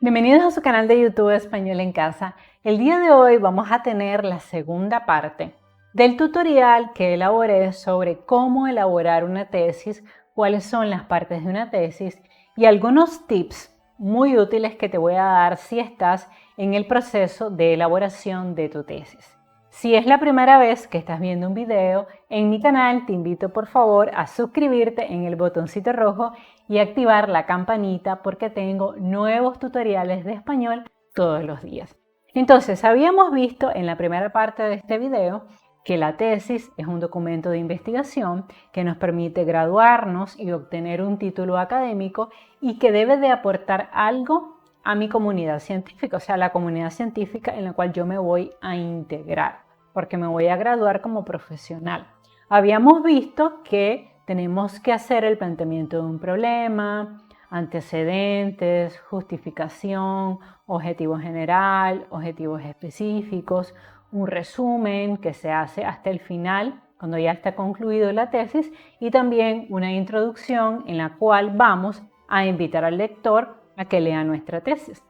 Bienvenidos a su canal de YouTube Español en Casa. El día de hoy vamos a tener la segunda parte del tutorial que elaboré sobre cómo elaborar una tesis, cuáles son las partes de una tesis y algunos tips muy útiles que te voy a dar si estás en el proceso de elaboración de tu tesis. Si es la primera vez que estás viendo un video en mi canal, te invito por favor a suscribirte en el botoncito rojo y activar la campanita porque tengo nuevos tutoriales de español todos los días. Entonces, habíamos visto en la primera parte de este video que la tesis es un documento de investigación que nos permite graduarnos y obtener un título académico y que debe de aportar algo a mi comunidad científica, o sea, la comunidad científica en la cual yo me voy a integrar, porque me voy a graduar como profesional. Habíamos visto que tenemos que hacer el planteamiento de un problema, antecedentes, justificación, objetivo general, objetivos específicos, un resumen que se hace hasta el final, cuando ya está concluido la tesis, y también una introducción en la cual vamos a invitar al lector a que lea nuestra tesis.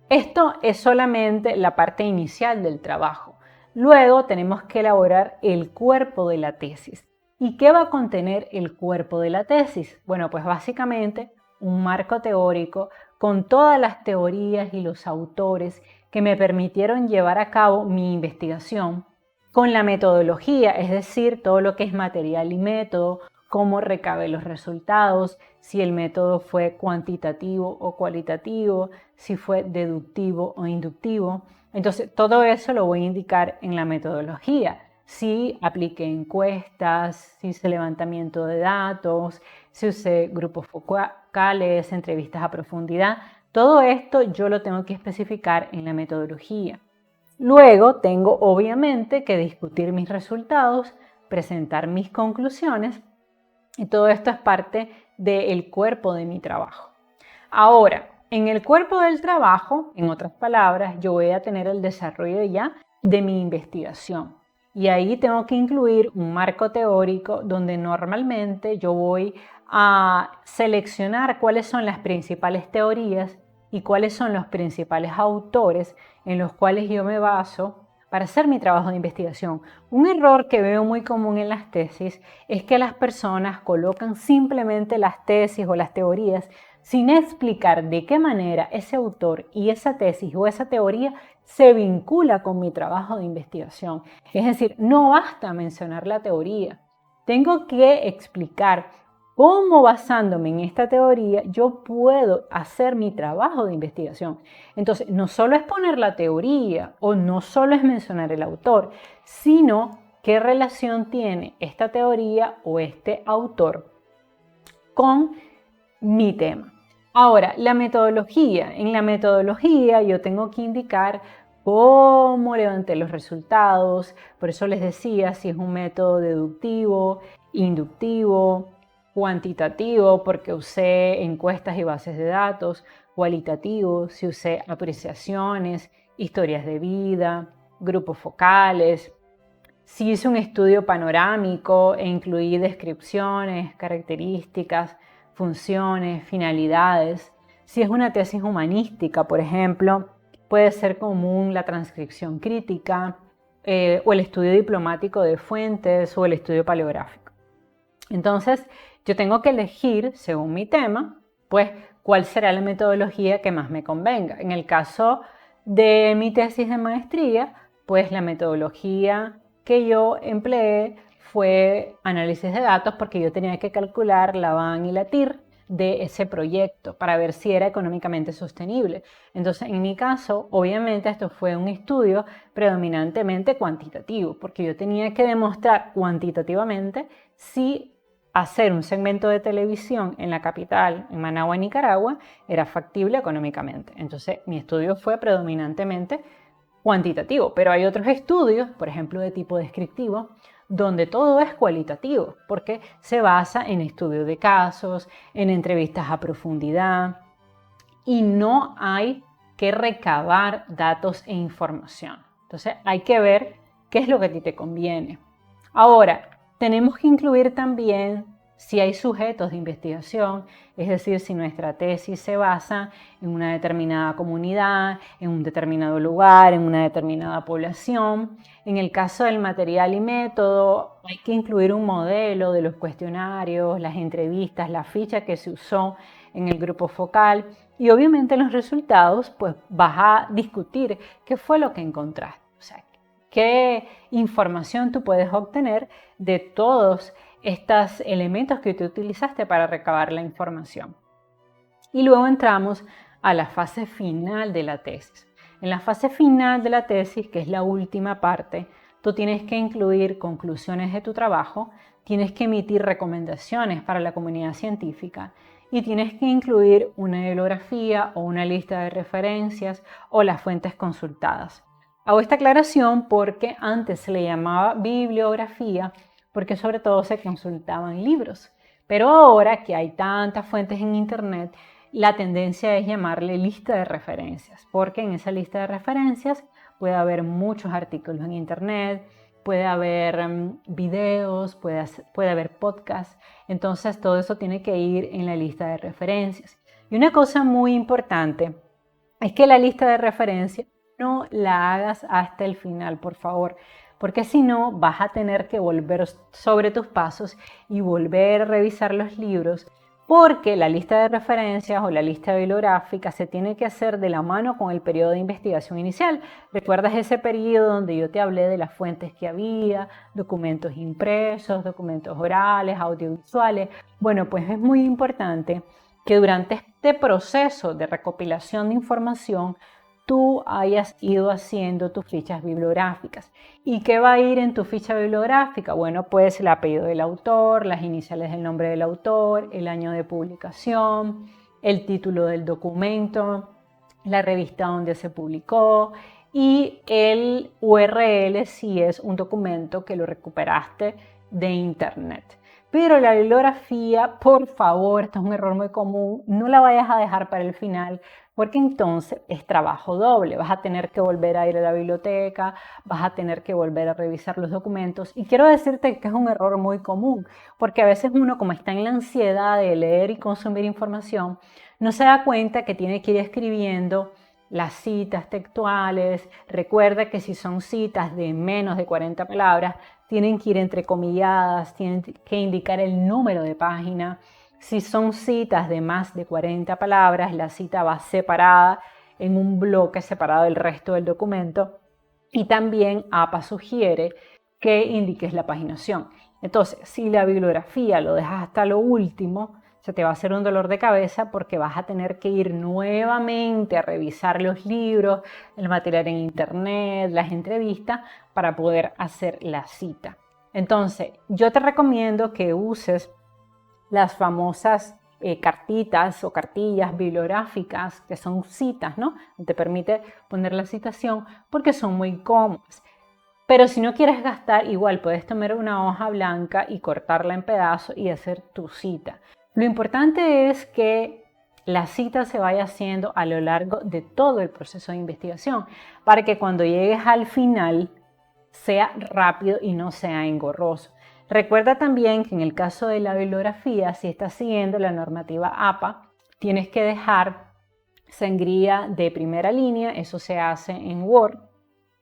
Esto es solamente la parte inicial del trabajo. Luego tenemos que elaborar el cuerpo de la tesis. ¿Y qué va a contener el cuerpo de la tesis? Bueno, pues básicamente un marco teórico con todas las teorías y los autores que me permitieron llevar a cabo mi investigación, con la metodología, es decir, todo lo que es material y método, cómo recabé los resultados, si el método fue cuantitativo o cualitativo, si fue deductivo o inductivo. Entonces, todo eso lo voy a indicar en la metodología. Si apliqué encuestas, si hice levantamiento de datos, si usé grupos focales, entrevistas a profundidad, todo esto yo lo tengo que especificar en la metodología. Luego tengo obviamente que discutir mis resultados, presentar mis conclusiones y todo esto es parte del cuerpo de mi trabajo. Ahora, en el cuerpo del trabajo, en otras palabras, yo voy a tener el desarrollo ya de mi investigación. Y ahí tengo que incluir un marco teórico donde normalmente yo voy a seleccionar cuáles son las principales teorías y cuáles son los principales autores en los cuales yo me baso para hacer mi trabajo de investigación. Un error que veo muy común en las tesis es que las personas colocan simplemente las tesis o las teorías sin explicar de qué manera ese autor y esa tesis o esa teoría se vincula con mi trabajo de investigación. Es decir, no basta mencionar la teoría. Tengo que explicar cómo basándome en esta teoría yo puedo hacer mi trabajo de investigación. Entonces, no solo es poner la teoría o no solo es mencionar el autor, sino qué relación tiene esta teoría o este autor con mi tema. Ahora, la metodología. En la metodología yo tengo que indicar cómo levanté los resultados. Por eso les decía si es un método deductivo, inductivo, cuantitativo, porque usé encuestas y bases de datos, cualitativo, si usé apreciaciones, historias de vida, grupos focales, si hice un estudio panorámico e incluí descripciones, características, funciones, finalidades. Si es una tesis humanística, por ejemplo, puede ser común la transcripción crítica o el estudio diplomático de fuentes o el estudio paleográfico. Entonces, yo tengo que elegir, según mi tema, pues cuál será la metodología que más me convenga. En el caso de mi tesis de maestría, pues la metodología que yo empleé fue análisis de datos porque yo tenía que calcular la VAN y la TIR de ese proyecto para ver si era económicamente sostenible. Entonces, en mi caso, obviamente esto fue un estudio predominantemente cuantitativo porque yo tenía que demostrar cuantitativamente si hacer un segmento de televisión en la capital, en Managua, Nicaragua, era factible económicamente. Entonces, mi estudio fue predominantemente cuantitativo, pero hay otros estudios, por ejemplo, de tipo descriptivo, donde todo es cualitativo, porque se basa en estudios de casos, en entrevistas a profundidad, y no hay que recabar datos e información. Entonces, hay que ver qué es lo que a ti te conviene. Ahora, tenemos que incluir también Si hay sujetos de investigación, es decir, si nuestra tesis se basa en una determinada comunidad, en un determinado lugar, en una determinada población. En el caso del material y método, hay que incluir un modelo de los cuestionarios, las entrevistas, la ficha que se usó en el grupo focal y obviamente en los resultados, pues vas a discutir qué fue lo que encontraste. O sea, qué información tú puedes obtener de todos estos elementos que tú utilizaste para recabar la información. Y luego entramos a la fase final de la tesis. En la fase final de la tesis, que es la última parte, tú tienes que incluir conclusiones de tu trabajo, tienes que emitir recomendaciones para la comunidad científica y tienes que incluir una bibliografía o una lista de referencias o las fuentes consultadas. Hago esta aclaración porque antes se le llamaba bibliografía porque sobre todo se consultaban libros. Pero ahora que hay tantas fuentes en Internet, la tendencia es llamarle lista de referencias, porque en esa lista de referencias puede haber muchos artículos en Internet, puede haber videos, puede haber podcasts, entonces todo eso tiene que ir en la lista de referencias. Y una cosa muy importante es que la lista de referencias no la hagas hasta el final, por favor, porque si no vas a tener que volver sobre tus pasos y volver a revisar los libros, porque la lista de referencias o la lista bibliográfica se tiene que hacer de la mano con el periodo de investigación inicial. ¿Recuerdas ese periodo donde yo te hablé de las fuentes que había, documentos impresos, documentos orales, audiovisuales? Bueno, pues es muy importante que durante este proceso de recopilación de información tú hayas ido haciendo tus fichas bibliográficas. ¿Y qué va a ir en tu ficha bibliográfica? Bueno, pues el apellido del autor, las iniciales del nombre del autor, el año de publicación, el título del documento, la revista donde se publicó y el URL si es un documento que lo recuperaste de internet. Pero la bibliografía, por favor, esto es un error muy común, no la vayas a dejar para el final, porque entonces es trabajo doble. Vas a tener que volver a ir a la biblioteca, vas a tener que volver a revisar los documentos. Y quiero decirte que es un error muy común, porque a veces uno, como está en la ansiedad de leer y consumir información, no se da cuenta que tiene que ir escribiendo las citas textuales. Recuerda que si son citas de menos de 40 palabras, tienen que ir entrecomilladas, tienen que indicar el número de página. Si son citas de más de 40 palabras, la cita va separada en un bloque separado del resto del documento y también APA sugiere que indiques la paginación. Entonces, si la bibliografía lo dejas hasta lo último, se te va a hacer un dolor de cabeza porque vas a tener que ir nuevamente a revisar los libros, el material en internet, las entrevistas para poder hacer la cita. Entonces, yo te recomiendo que uses las famosas cartitas o cartillas bibliográficas que son citas, ¿no? Te permite poner la citación porque son muy cómodas. Pero si no quieres gastar, igual puedes tomar una hoja blanca y cortarla en pedazos y hacer tu cita. Lo importante es que la cita se vaya haciendo a lo largo de todo el proceso de investigación para que cuando llegues al final sea rápido y no sea engorroso. Recuerda también que en el caso de la bibliografía, si estás siguiendo la normativa APA, tienes que dejar sangría de primera línea, eso se hace en Word.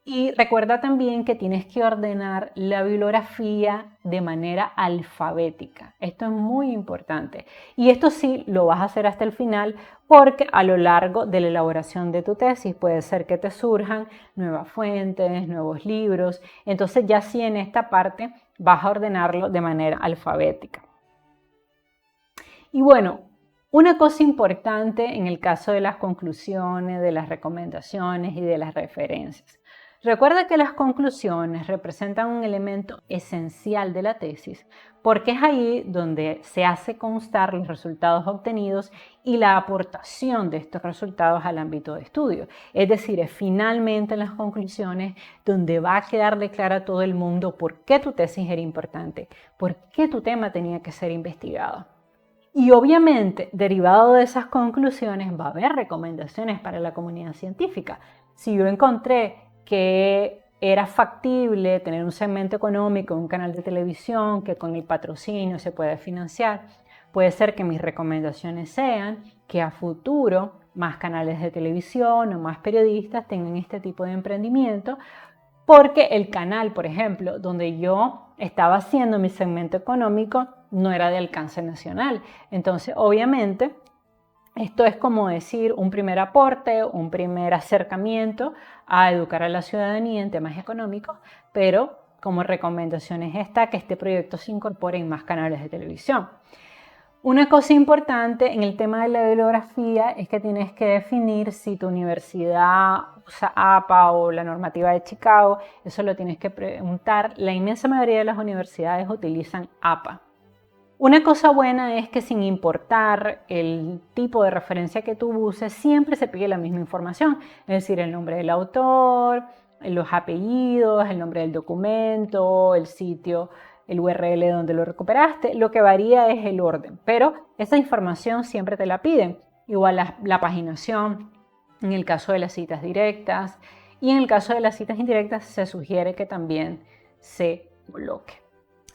Y recuerda también que tienes que ordenar la bibliografía de manera alfabética. Esto es muy importante. Y esto sí lo vas a hacer hasta el final porque a lo largo de la elaboración de tu tesis puede ser que te surjan nuevas fuentes, nuevos libros. Entonces ya sí en esta parte vas a ordenarlo de manera alfabética. Y bueno, una cosa importante en el caso de las conclusiones, de las recomendaciones y de las referencias. Recuerda que las conclusiones representan un elemento esencial de la tesis porque es ahí donde se hace constar los resultados obtenidos y la aportación de estos resultados al ámbito de estudio. Es decir, es finalmente en las conclusiones donde va a quedar de claro a todo el mundo por qué tu tesis era importante, por qué tu tema tenía que ser investigado. Y obviamente, derivado de esas conclusiones, va a haber recomendaciones para la comunidad científica. Si yo encontré que era factible tener un segmento económico en un canal de televisión que con el patrocinio se puede financiar. Puede ser que mis recomendaciones sean que a futuro más canales de televisión o más periodistas tengan este tipo de emprendimiento, porque el canal, por ejemplo, donde yo estaba haciendo mi segmento económico no era de alcance nacional. Entonces, obviamente, esto es como decir un primer aporte, un primer acercamiento a educar a la ciudadanía en temas económicos, pero como recomendaciones está que este proyecto se incorpore en más canales de televisión. Una cosa importante en el tema de la bibliografía es que tienes que definir si tu universidad usa APA o la normativa de Chicago. Eso lo tienes que preguntar. La inmensa mayoría de las universidades utilizan APA. Una cosa buena es que sin importar el tipo de referencia que tú uses, siempre se pide la misma información, es decir, el nombre del autor, los apellidos, el nombre del documento, el sitio, el URL donde lo recuperaste. Lo que varía es el orden, pero esa información siempre te la piden. Igual la paginación, en el caso de las citas directas, y en el caso de las citas indirectas se sugiere que también se coloque.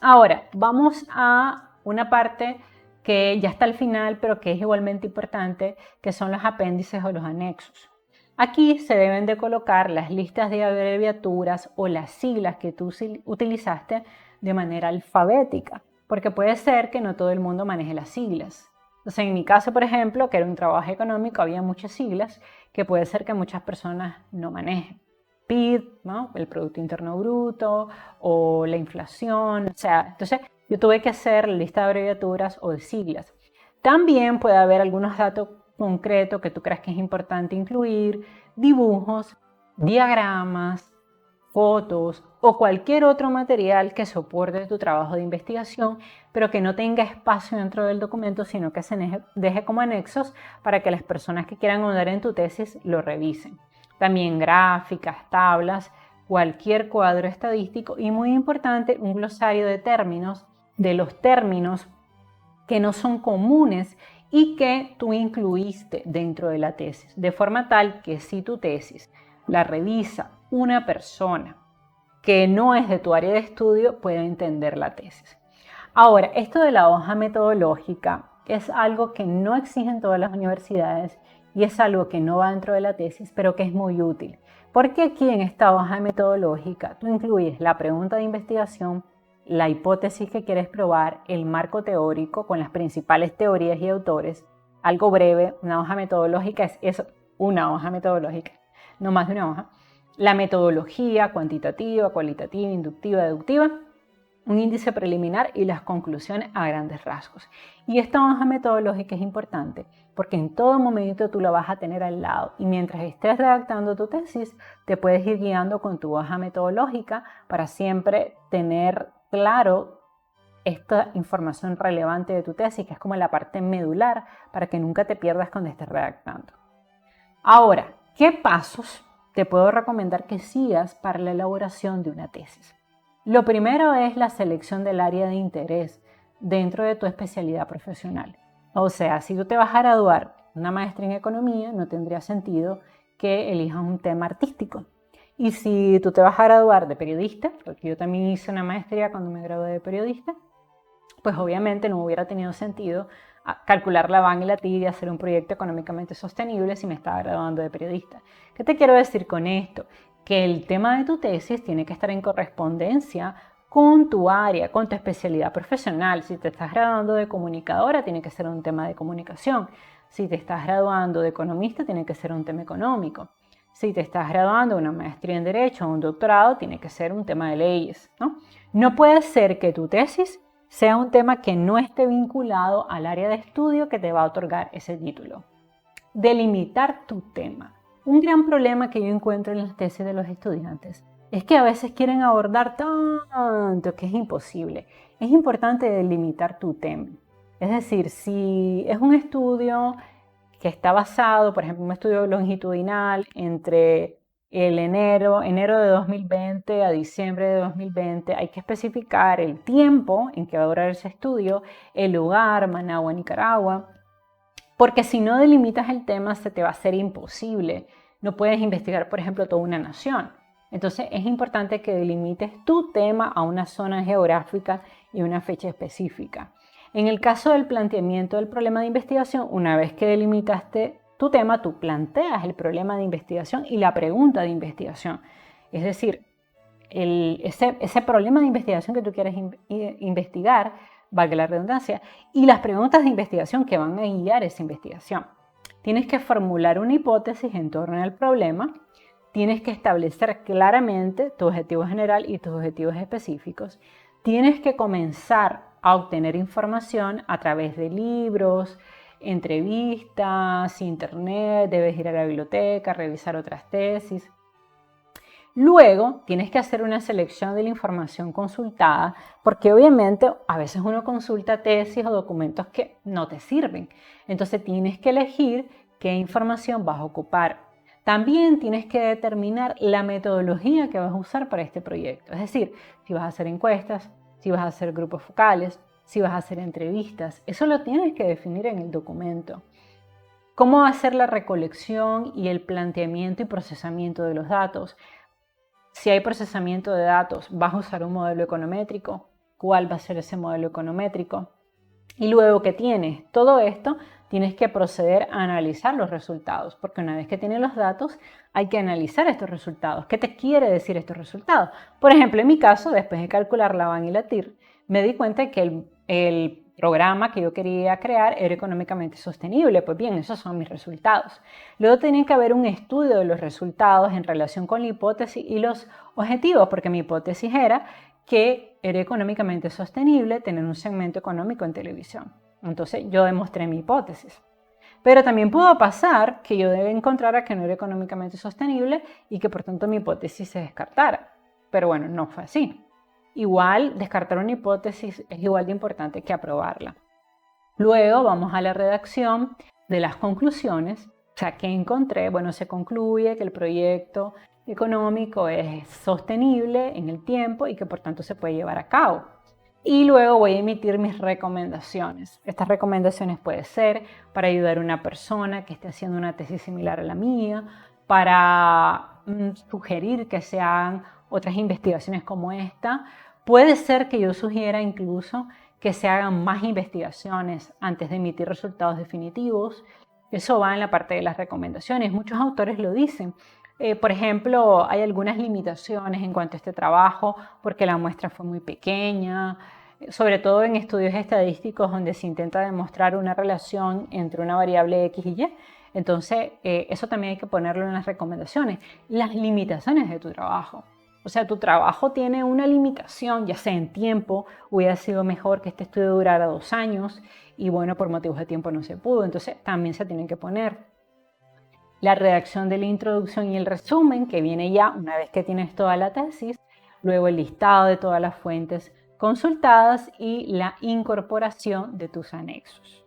Ahora, vamos a una parte que ya está al final, pero que es igualmente importante, que son los apéndices o los anexos. Aquí se deben de colocar las listas de abreviaturas o las siglas que tú utilizaste de manera alfabética, porque puede ser que no todo el mundo maneje las siglas. Entonces, en mi caso, por ejemplo, que era un trabajo económico, había muchas siglas que puede ser que muchas personas no manejen. PIB, ¿no? El Producto Interno Bruto, o la inflación, o sea, entonces yo tuve que hacer la lista de abreviaturas o de siglas. También puede haber algunos datos concretos que tú creas que es importante incluir, dibujos, diagramas, fotos o cualquier otro material que soporte tu trabajo de investigación, pero que no tenga espacio dentro del documento, sino que se deje como anexos para que las personas que quieran ahondar en tu tesis lo revisen. También gráficas, tablas, cualquier cuadro estadístico y, muy importante, un glosario de los términos que no son comunes y que tú incluiste dentro de la tesis, de forma tal que si tu tesis la revisa una persona que no es de tu área de estudio, puede entender la tesis. Ahora, esto de la hoja metodológica es algo que no exigen todas las universidades y es algo que no va dentro de la tesis, pero que es muy útil. Porque aquí en esta hoja metodológica tú incluyes la pregunta de investigación, la hipótesis que quieres probar, el marco teórico con las principales teorías y autores, algo breve. Una hoja metodológica es eso, una hoja metodológica, no más de una hoja. La metodología cuantitativa, cualitativa, inductiva, deductiva, un índice preliminar y las conclusiones a grandes rasgos. Y esta hoja metodológica es importante porque en todo momento tú la vas a tener al lado y mientras estés redactando tu tesis te puedes ir guiando con tu hoja metodológica para siempre tener claro esta información relevante de tu tesis, que es como la parte medular para que nunca te pierdas cuando estés redactando. Ahora, ¿qué pasos te puedo recomendar que sigas para la elaboración de una tesis? Lo primero es la selección del área de interés dentro de tu especialidad profesional. O sea, si tú te vas a graduar una maestría en economía, no tendría sentido que elijas un tema artístico. Y si tú te vas a graduar de periodista, porque yo también hice una maestría cuando me gradué de periodista, pues obviamente no hubiera tenido sentido calcular la van y la TIR y hacer un proyecto económicamente sostenible si me estaba graduando de periodista. ¿Qué te quiero decir con esto? Que el tema de tu tesis tiene que estar en correspondencia con tu área, con tu especialidad profesional. Si te estás graduando de comunicadora, tiene que ser un tema de comunicación. Si te estás graduando de economista, tiene que ser un tema económico. Si te estás graduando de una maestría en Derecho o un doctorado, tiene que ser un tema de leyes, ¿no? No puede ser que tu tesis sea un tema que no esté vinculado al área de estudio que te va a otorgar ese título. Delimitar tu tema. Un gran problema que yo encuentro en las tesis de los estudiantes es que a veces quieren abordar tanto que es imposible. Es importante delimitar tu tema. Es decir, si es un estudio que está basado, por ejemplo, un estudio longitudinal entre el enero de 2020 a diciembre de 2020, hay que especificar el tiempo en que va a durar ese estudio, el lugar, Managua, Nicaragua, porque si no delimitas el tema se te va a hacer imposible. No puedes investigar, por ejemplo, toda una nación. Entonces es importante que delimites tu tema a una zona geográfica y una fecha específica. En el caso del planteamiento del problema de investigación, una vez que delimitaste tu tema, tú planteas el problema de investigación y la pregunta de investigación. Es decir, ese problema de investigación que tú quieres investigar, valga la redundancia, y las preguntas de investigación que van a guiar esa investigación. Tienes que formular una hipótesis en torno al problema, tienes que establecer claramente tu objetivo general y tus objetivos específicos, tienes que comenzar a obtener información a través de libros, entrevistas, internet, debes ir a la biblioteca, revisar otras tesis. Luego tienes que hacer una selección de la información consultada, porque obviamente a veces uno consulta tesis o documentos que no te sirven. Entonces tienes que elegir qué información vas a ocupar. También tienes que determinar la metodología que vas a usar para este proyecto. Es decir, si vas a hacer encuestas, si vas a hacer grupos focales, si vas a hacer entrevistas. Eso lo tienes que definir en el documento. ¿Cómo va a ser la recolección y el planteamiento y procesamiento de los datos? Si hay procesamiento de datos, ¿vas a usar un modelo econométrico? ¿Cuál va a ser ese modelo econométrico? Y luego que tienes todo esto, tienes que proceder a analizar los resultados, porque una vez que tienes los datos, hay que analizar estos resultados. ¿Qué te quiere decir estos resultados? Por ejemplo, en mi caso, después de calcular la VAN y la TIR, me di cuenta que el programa que yo quería crear era económicamente sostenible. Pues bien, esos son mis resultados. Luego tenía que haber un estudio de los resultados en relación con la hipótesis y los objetivos, porque mi hipótesis era que era económicamente sostenible tener un segmento económico en televisión. Entonces yo demostré mi hipótesis. Pero también pudo pasar que yo encontrara que no era económicamente sostenible y que por tanto mi hipótesis se descartara. Pero bueno, no fue así. Igual, descartar una hipótesis es igual de importante que aprobarla. Luego vamos a la redacción de las conclusiones. O sea, ¿qué encontré? Bueno, se concluye que el proyecto económico es sostenible en el tiempo y que por tanto se puede llevar a cabo. Y luego voy a emitir mis recomendaciones. Estas recomendaciones pueden ser para ayudar a una persona que esté haciendo una tesis similar a la mía, para sugerir que se hagan otras investigaciones como esta. Puede ser que yo sugiera incluso que se hagan más investigaciones antes de emitir resultados definitivos. Eso va en la parte de las recomendaciones. Muchos autores lo dicen. Por ejemplo, hay algunas limitaciones en cuanto a este trabajo porque la muestra fue muy pequeña, sobre todo en estudios estadísticos donde se intenta demostrar una relación entre una variable X y Y. Entonces, eso también hay que ponerlo en las recomendaciones. Las limitaciones de tu trabajo. O sea, tu trabajo tiene una limitación, ya sea en tiempo, hubiera sido mejor que este estudio durara 2 años y bueno, por motivos de tiempo no se pudo. Entonces, también se tienen que poner. La redacción de la introducción y el resumen, que viene ya una vez que tienes toda la tesis, luego el listado de todas las fuentes consultadas y la incorporación de tus anexos.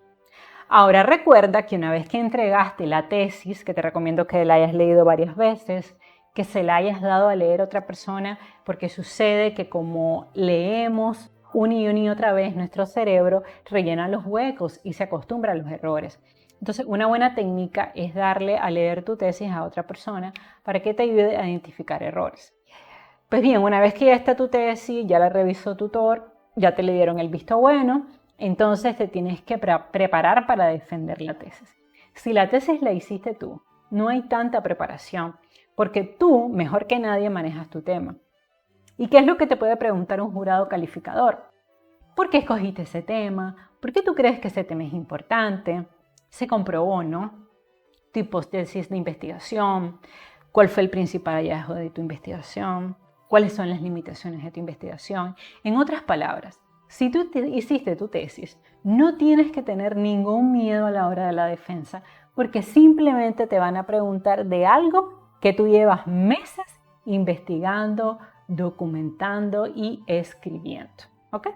Ahora recuerda que una vez que entregaste la tesis, que te recomiendo que la hayas leído varias veces, que se la hayas dado a leer a otra persona, porque sucede que como leemos una y otra vez, nuestro cerebro rellena los huecos y se acostumbra a los errores. Entonces, una buena técnica es darle a leer tu tesis a otra persona para que te ayude a identificar errores. Pues bien, una vez que ya está tu tesis, ya la revisó tutor, ya te le dieron el visto bueno, entonces te tienes que preparar para defender la tesis. Si la tesis la hiciste tú, no hay tanta preparación, porque tú, mejor que nadie, manejas tu tema. ¿Y qué es lo que te puede preguntar un jurado calificador? ¿Por qué escogiste ese tema? ¿Por qué tú crees que ese tema es importante? Se comprobó, ¿no? Tu hipótesis de investigación, cuál fue el principal hallazgo de tu investigación, cuáles son las limitaciones de tu investigación. En otras palabras, si tú hiciste tu tesis, no tienes que tener ningún miedo a la hora de la defensa, porque simplemente te van a preguntar de algo que tú llevas meses investigando, documentando y escribiendo. ¿Ok?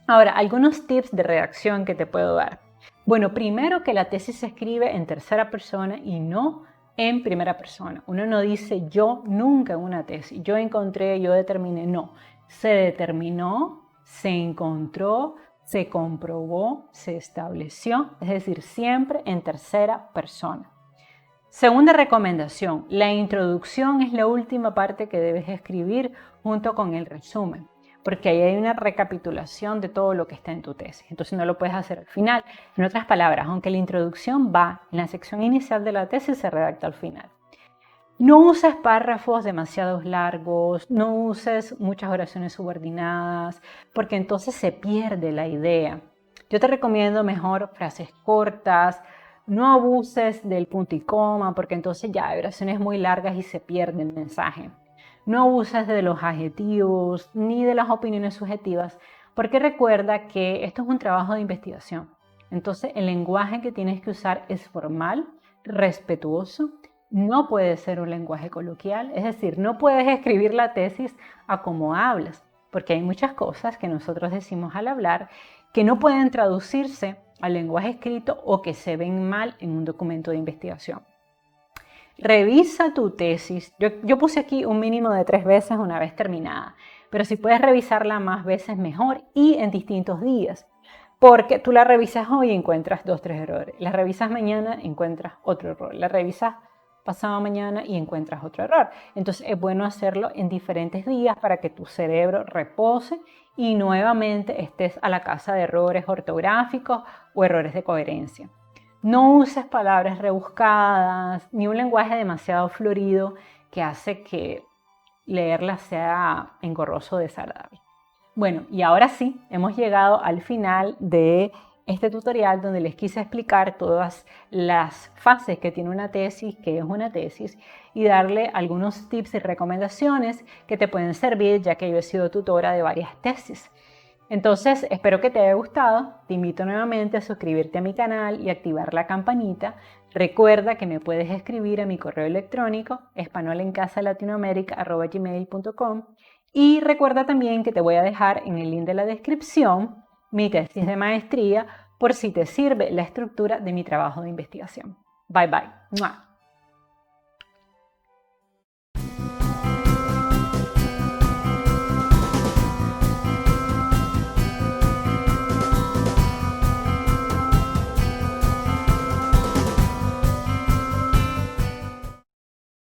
Ahora, algunos tips de redacción que te puedo dar. Bueno, primero que la tesis se escribe en tercera persona y no en primera persona. Uno no dice yo nunca en una tesis, yo encontré, yo determiné, no. Se determinó, se encontró, se comprobó, se estableció, es decir, siempre en tercera persona. Segunda recomendación, la introducción es la última parte que debes escribir junto con el resumen, porque ahí hay una recapitulación de todo lo que está en tu tesis, entonces no lo puedes hacer al final. En otras palabras, aunque la introducción va en la sección inicial de la tesis, se redacta al final. No uses párrafos demasiado largos, no uses muchas oraciones subordinadas, porque entonces se pierde la idea. Yo te recomiendo mejor frases cortas, no abuses del punto y coma, porque entonces ya hay oraciones muy largas y se pierde el mensaje. No abuses de los adjetivos ni de las opiniones subjetivas, porque recuerda que esto es un trabajo de investigación. Entonces el lenguaje que tienes que usar es formal, respetuoso. No puede ser un lenguaje coloquial, es decir, no puedes escribir la tesis a como hablas, porque hay muchas cosas que nosotros decimos al hablar que no pueden traducirse al lenguaje escrito o que se ven mal en un documento de investigación. Revisa tu tesis. Yo puse aquí un mínimo de 3 veces una vez terminada, pero si puedes revisarla más veces mejor y en distintos días. Porque tú la revisas hoy y encuentras 2, 3 errores. La revisas mañana y encuentras otro error. La revisas pasado mañana y encuentras otro error. Entonces es bueno hacerlo en diferentes días para que tu cerebro repose y nuevamente estés a la caza de errores ortográficos o errores de coherencia. No uses palabras rebuscadas ni un lenguaje demasiado florido que hace que leerla sea engorroso o desagradable. Bueno, y ahora sí, hemos llegado al final de este tutorial donde les quise explicar todas las fases que tiene una tesis, qué es una tesis, y darle algunos tips y recomendaciones que te pueden servir, ya que yo he sido tutora de varias tesis. Entonces, espero que te haya gustado. Te invito nuevamente a suscribirte a mi canal y activar la campanita. Recuerda que me puedes escribir a mi correo electrónico espanolencasalatinoamerica@gmail.com y recuerda también que te voy a dejar en el link de la descripción mi tesis de maestría por si te sirve la estructura de mi trabajo de investigación. Bye bye. ¡Mua!